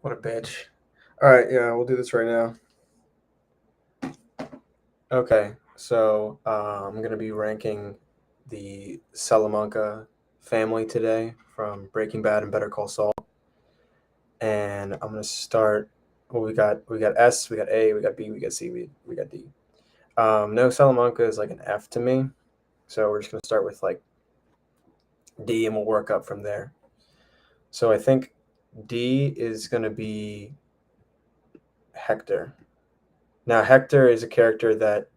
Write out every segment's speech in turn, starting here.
What a bitch. All right, yeah, we'll do this right now. Okay, so I'm going to be ranking the Salamanca family today from Breaking Bad and Better Call Saul. And I'm going to start. Well, we got S, we got A, we got B, we got C, we got D. No, Salamanca is like an F to me. So we're just going to start with like D and we'll work up from there. So I think D is going to be Hector. Now, Hector is a character that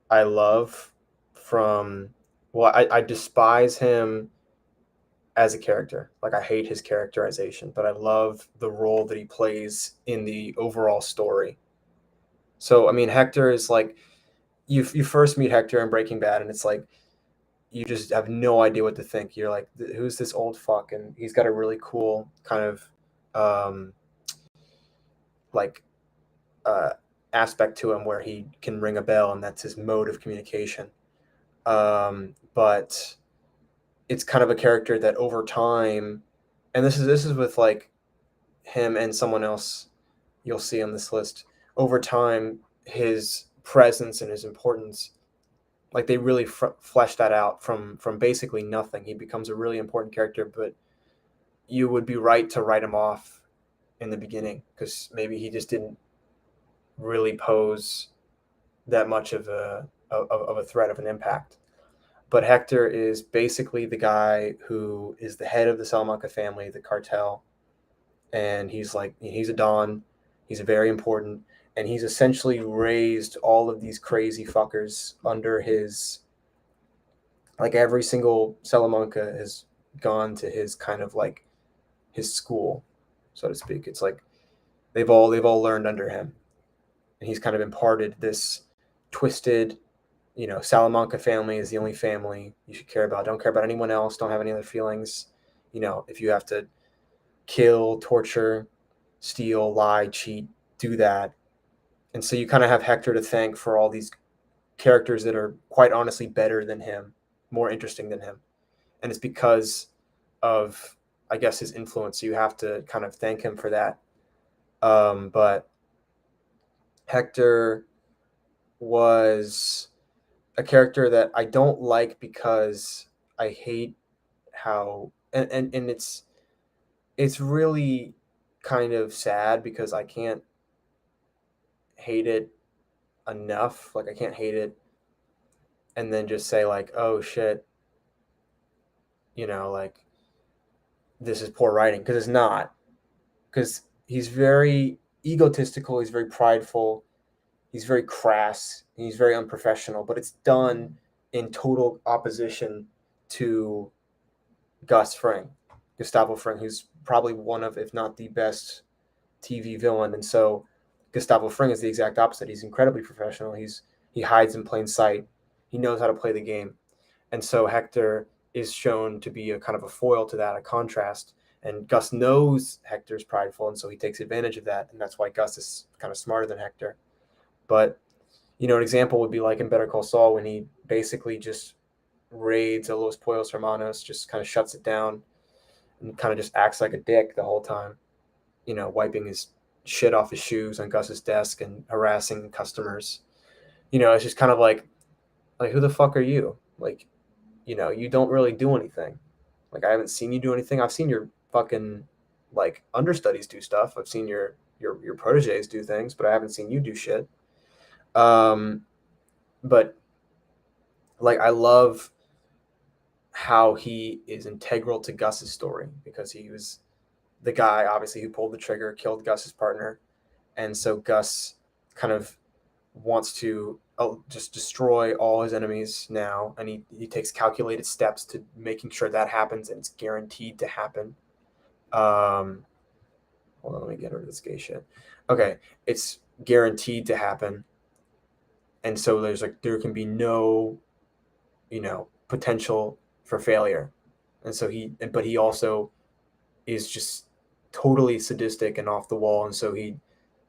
I love from I despise him as a character. Like I hate his characterization, but I love the role that he plays in the overall story. So I mean Hector is like you first meet Hector in Breaking Bad and it's like you just have no idea what to think. You're like who's this old fuck, and he's got a really cool kind of um like uh aspect to him where he can ring a bell and that's his mode of communication. But it's kind of a character that over time, and this is with like him and someone else you'll see on this list. Over time, his presence and his importance, like they really flesh that out from basically nothing. He becomes a really important character, but you would be right to write him off in the beginning because maybe he just didn't really pose that much of a threat of an impact. But Hector is basically the guy who is the head of the Salamanca family, the cartel, and he's a don. He's very important, and he's essentially raised all of these crazy fuckers under his. Like every single Salamanca has gone to his kind of like his school, so to speak. It's like they've all learned under him, and he's kind of imparted this twisted, Salamanca family is the only family you should care about. Don't care about anyone else. Don't have any other feelings. If you have to kill, torture, steal, lie, cheat, do that. And so you kind of have Hector to thank for all these characters that are quite honestly better than him, more interesting than him. And it's because of, I guess, his influence. So you have to kind of thank him for that. But Hector was a character that I don't like because I hate how and it's really kind of sad because I can't hate it enough. Like I can't hate it and then just say like, "Oh shit," like this is poor writing because it's not. Because he's very egotistical, he's very prideful, he's very crass, and he's very unprofessional, but it's done in total opposition to Gus Fring, Gustavo Fring, who's probably one of, if not the best TV villain. And so Gustavo Fring is the exact opposite. He's incredibly professional. He hides in plain sight. He knows how to play the game. And so Hector is shown to be a kind of a foil to that, a contrast. And Gus knows Hector's prideful, and so he takes advantage of that. And that's why Gus is kind of smarter than Hector. But, an example would be like in Better Call Saul when he basically just raids a Los Pollos Hermanos, just kind of shuts it down and kind of just acts like a dick the whole time, wiping his shit off his shoes on Gus's desk and harassing customers. It's just kind of like who the fuck are you? Like, you don't really do anything. Like I haven't seen you do anything. I've seen your fucking like understudies do stuff. I've seen your proteges do things, but I haven't seen you do shit. But like I love how he is integral to Gus's story because he was the guy obviously who pulled the trigger, killed Gus's partner, and so Gus kind of wants to just destroy all his enemies now, and he takes calculated steps to making sure that happens, and it's guaranteed to happen. Um, Hold on, let me get rid of this gay shit. Okay, it's guaranteed to happen, and so there can be no, potential for failure, and so but he also is just totally sadistic and off the wall, and so he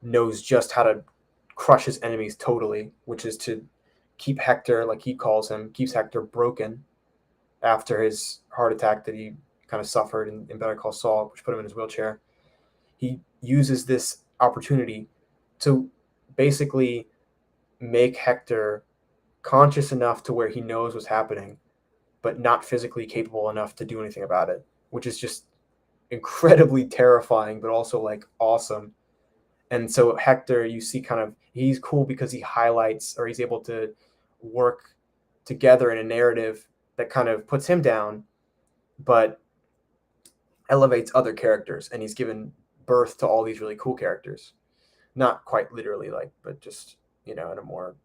knows just how to crush his enemies totally, which is to keep Hector, like he calls him, keeps Hector broken after his heart attack that he kind of suffered in Better Call Saul, which put him in his wheelchair. he uses this opportunity to basically make Hector conscious enough to where he knows what's happening, but not physically capable enough to do anything about it, which is just incredibly terrifying, but also like awesome. And so Hector, you see, kind of he's cool because he highlights, or he's able to work together in a narrative that kind of puts him down, but elevates other characters, and he's given birth to all these really cool characters. Not quite literally, like, but just in a more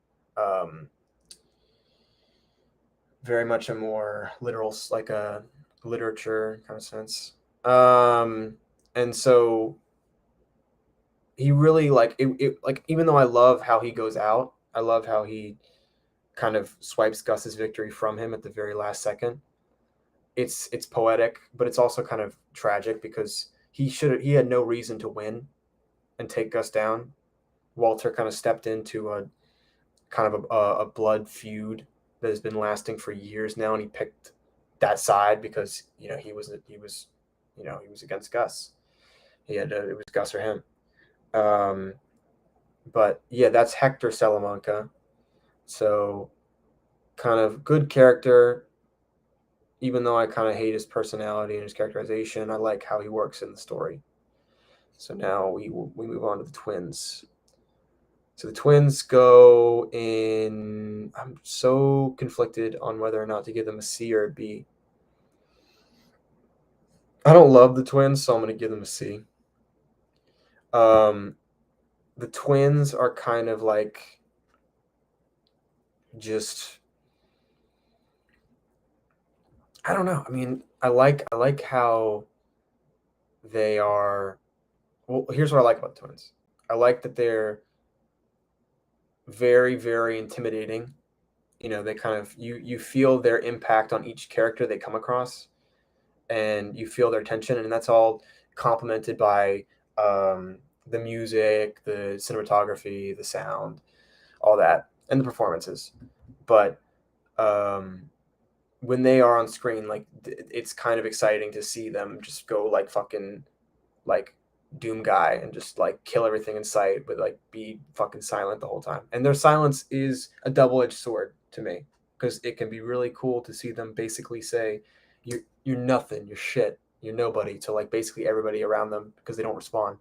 very much a more literal, like a literature kind of sense. And so he really like it, like, even though I love how he goes out, I love how he kind of swipes Gus's victory from him at the very last second. It's poetic, but it's also kind of tragic because he had no reason to win and take Gus down. Walter kind of stepped into a kind of a blood feud that has been lasting for years now, and he picked that side because he was against Gus. It was Gus or him. Um, but yeah, that's Hector Salamanca. So kind of good character, even though I kind of hate his personality and his characterization. I like how he works in the story. So now we move on to the twins. So the twins go in. I'm so conflicted on whether or not to give them a C or a B. I don't love the twins, so I'm going to give them a C. The twins are kind of like just, I don't know. I mean, I like how they are. Well, here's what I like about the twins. I like that they're very, very intimidating. They kind of, you feel their impact on each character they come across, and you feel their tension, and that's all complemented by the music, the cinematography, the sound, all that, and the performances. But um, when they are on screen, like, it's kind of exciting to see them just go like fucking like Doom guy and just like kill everything in sight, but like be fucking silent the whole time. And their silence is a double-edged sword to me, because it can be really cool to see them basically say, you're nothing, you're shit, you're nobody, to like basically everybody around them because they don't respond.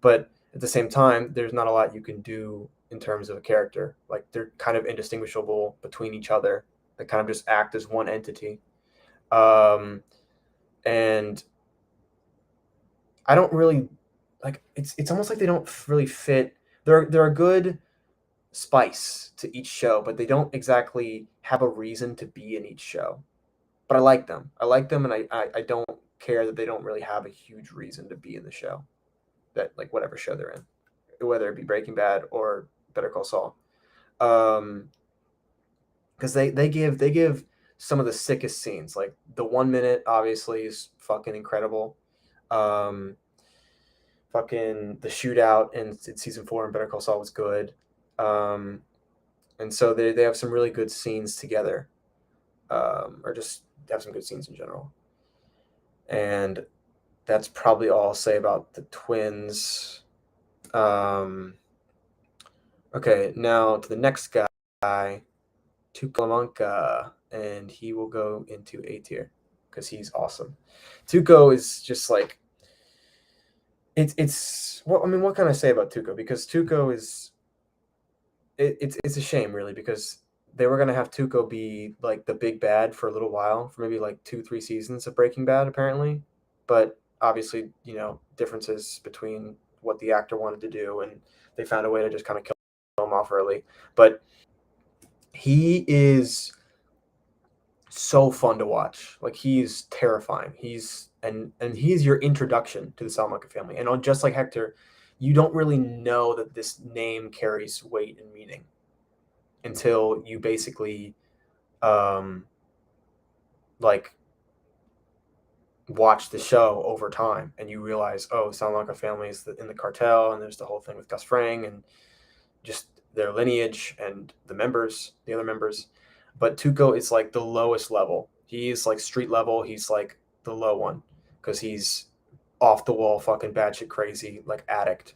But at the same time, there's not a lot you can do in terms of a character. Like, they're kind of indistinguishable between each other. They kind of just act as one entity. And I don't really like, it's almost like they don't really fit. They're a good spice to each show, but they don't exactly have a reason to be in each show. But I like them. I like them, and I don't care that they don't really have a huge reason to be in the show. That, like, whatever show they're in, whether it be Breaking Bad or Better Call Saul. Because they give some of the sickest scenes. Like, the 1 minute obviously is fucking incredible. Um, Fucking the shootout in season 4 in Better Call Saul was good. Um, and so they have some really good scenes together, or just have some good scenes in general. And that's probably all I'll say about the twins. Okay, now to the next guy, Tuco Salamanca, and he will go into A tier because he's awesome. Tuco is just like, it's what I mean. What can I say about Tuco? Because Tuco is, it's a shame, really, because they were gonna have Tuco be like the big bad for a little while, for maybe like 2-3 seasons of Breaking Bad, apparently. But obviously, differences between what the actor wanted to do, and they found a way to just kind of kill him off early. But he is so fun to watch. Like, he's terrifying. And he's your introduction to the Salamanca family. And just like Hector, you don't really know that this name carries weight and meaning until you basically like watch the show over time, and you realize, oh, Salamanca family is in the cartel, and there's the whole thing with Gus Fring and just their lineage and the other members. But Tuco is like the lowest level. He's like street level. He's like the low one, because he's off the wall, fucking batshit crazy, like addict,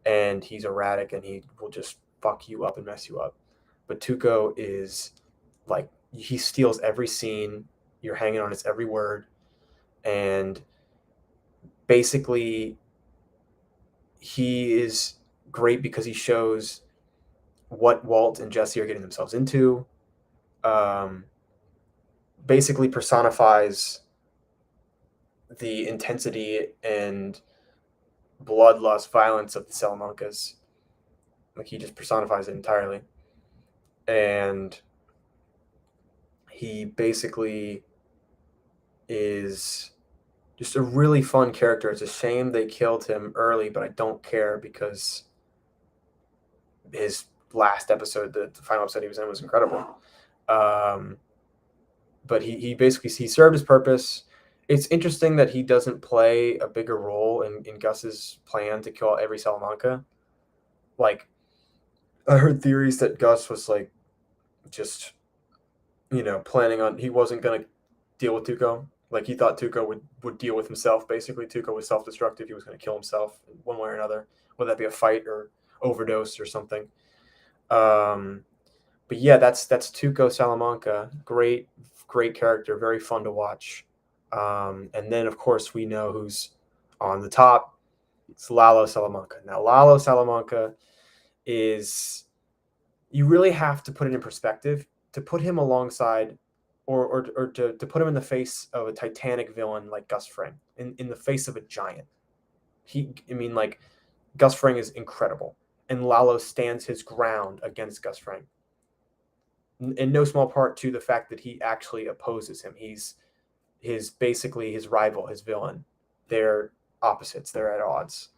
and he's erratic and he will just fuck you up and mess you up. But Tuco is like he steals every scene. You're hanging on his every word, and basically he is great because he shows what Walt and Jesse are getting themselves into. Um, Basically personifies the intensity and bloodlust violence of the Salamancas. Like he just personifies it entirely. And he basically is just a really fun character. It's a shame they killed him early, but I don't care because his last episode, the final episode he was in, was incredible. But he basically he served his purpose. It's interesting that he doesn't play a bigger role in Gus's plan to kill every Salamanca. Like I heard theories that Gus was like just planning on he wasn't gonna deal with Tuco. Like he thought Tuco would deal with himself. Basically, Tuco was self-destructive. He was going to kill himself in one way or another, whether that be a fight or overdose or something. Um, but yeah, that's Tuco Salamanca. Great character. Very fun to watch. And then of course we know who's on the top. It's Lalo Salamanca. Now Lalo Salamanca is you really have to put it in perspective to put him alongside or to put him in the face of a titanic villain like Gus Fring, in the face of a giant. Like Gus Fring is incredible, and Lalo stands his ground against Gus Fring. In no small part to the fact that he actually opposes him. He's basically his rival, his villain. They're opposites. They're at odds.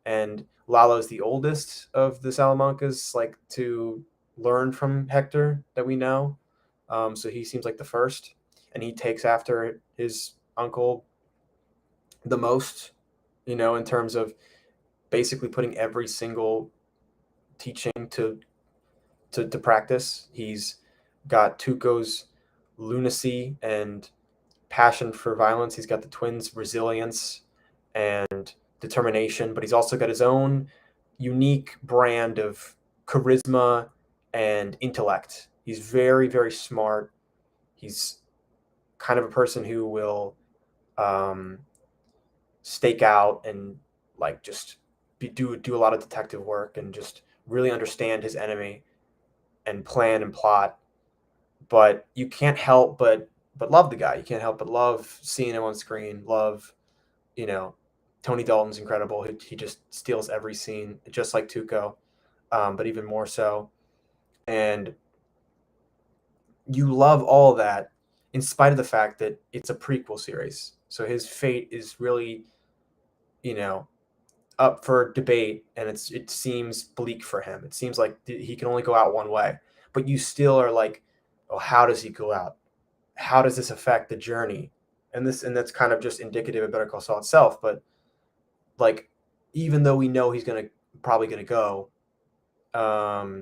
And Lalo's the oldest of the Salamancas, like to learn from Hector that we know. So he seems like the first, and he takes after his uncle the most, in terms of basically putting every single teaching to practice. He's got Tuco's lunacy and passion for violence. He's got the twins' resilience and determination, but he's also got his own unique brand of charisma and intellect. He's very, very smart. He's kind of a person who will stake out and like just do a lot of detective work and just really understand his enemy and plan and plot. But you can't help but love the guy. You can't help but love seeing him on screen. Love, Tony Dalton's incredible. He just steals every scene, just like Tuco, but even more so. And you love all that in spite of the fact that it's a prequel series. So his fate is really, up for debate, and it seems bleak for him. It seems like he can only go out one way. But you still are like, oh, how does he go out? How does this affect the journey? And that's kind of just indicative of Better Call Saul itself. But like, even though we know he's probably gonna go, while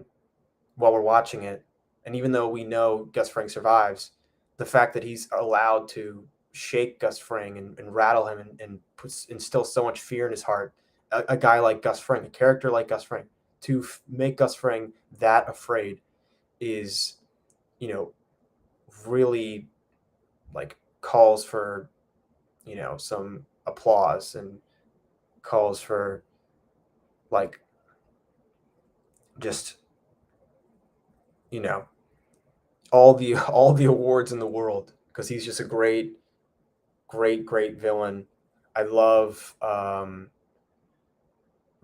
we're watching it, and even though we know Gus Fring survives, the fact that he's allowed to shake Gus Fring and rattle him and instill so much fear in his heart, a guy like Gus Fring, a character like Gus Fring, to make Gus Fring that afraid is, really like calls for, some applause and calls for like just, you know, all the awards in the world because he's just a great villain. I love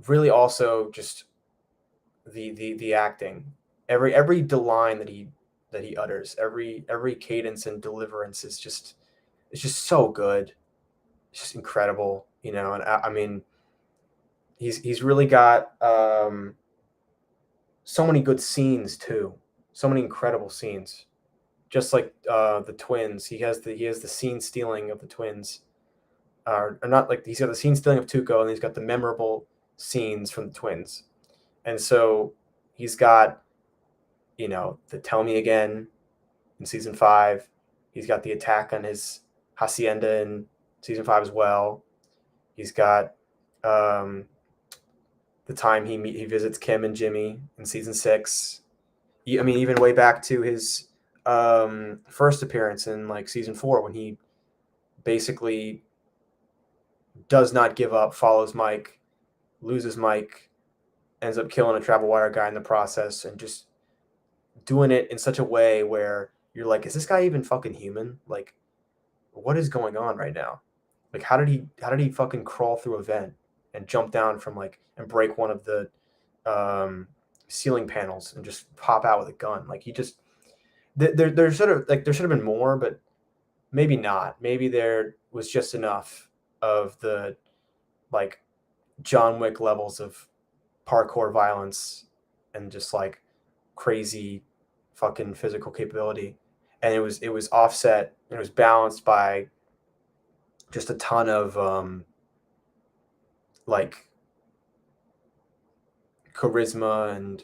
really also just the acting. Every line that he utters, every cadence and deliverance is just it's just so good. It's just incredible, And I mean, he's really got so many good scenes too, so many incredible scenes. Just like the twins, he has the scene stealing of the twins, or not like he's got the scene stealing of Tuco, and he's got the memorable scenes from the twins, and so he's got the Tell Me Again in season 5. He's got the attack on his hacienda in season 5 as well. He's got um, the time he visits Kim and Jimmy in season 6. I mean, even way back to his first appearance in like season 4 when he basically does not give up, follows Mike, loses Mike, ends up killing a travel wire guy in the process, and just doing it in such a way where you're like, is this guy even fucking human? Like, what is going on right now? Like, how did he fucking crawl through a vent and jump down from like and break one of the um, ceiling panels and just pop out with a gun? Like, he just there should have like there should have been more, but maybe not. Maybe there was just enough of the like John Wick levels of parkour violence and just like crazy fucking physical capability. And it was offset and it was balanced by just a ton of like charisma and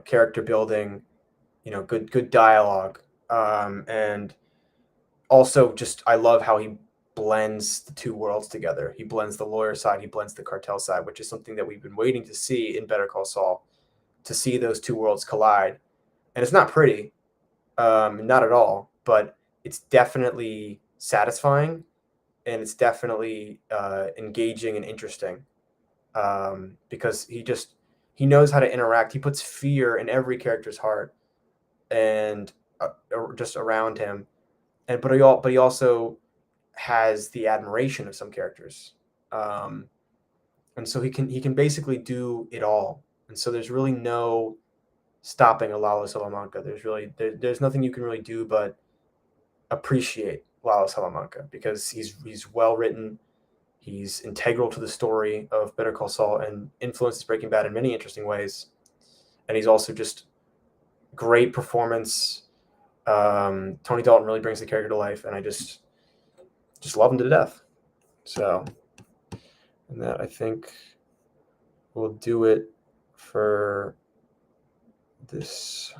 character building, good dialogue, and also just I love how he blends the two worlds together. He blends the lawyer side, he blends the cartel side, which is something that we've been waiting to see in Better Call Saul, to see those two worlds collide. And it's not pretty, not at all, but it's definitely satisfying and it's definitely engaging and interesting, because he knows how to interact. He puts fear in every character's heart and just around him, and but he also has the admiration of some characters, um, and so he can basically do it all. And so there's really no stopping a Lalo Salamanca. There's nothing you can really do but appreciate Lalo Salamanca because he's well written. He's integral to the story of Better Call Saul and influences Breaking Bad in many interesting ways. And he's also just great performance. Tony Dalton really brings the character to life, and I just love him to death. So, and that I think will do it for this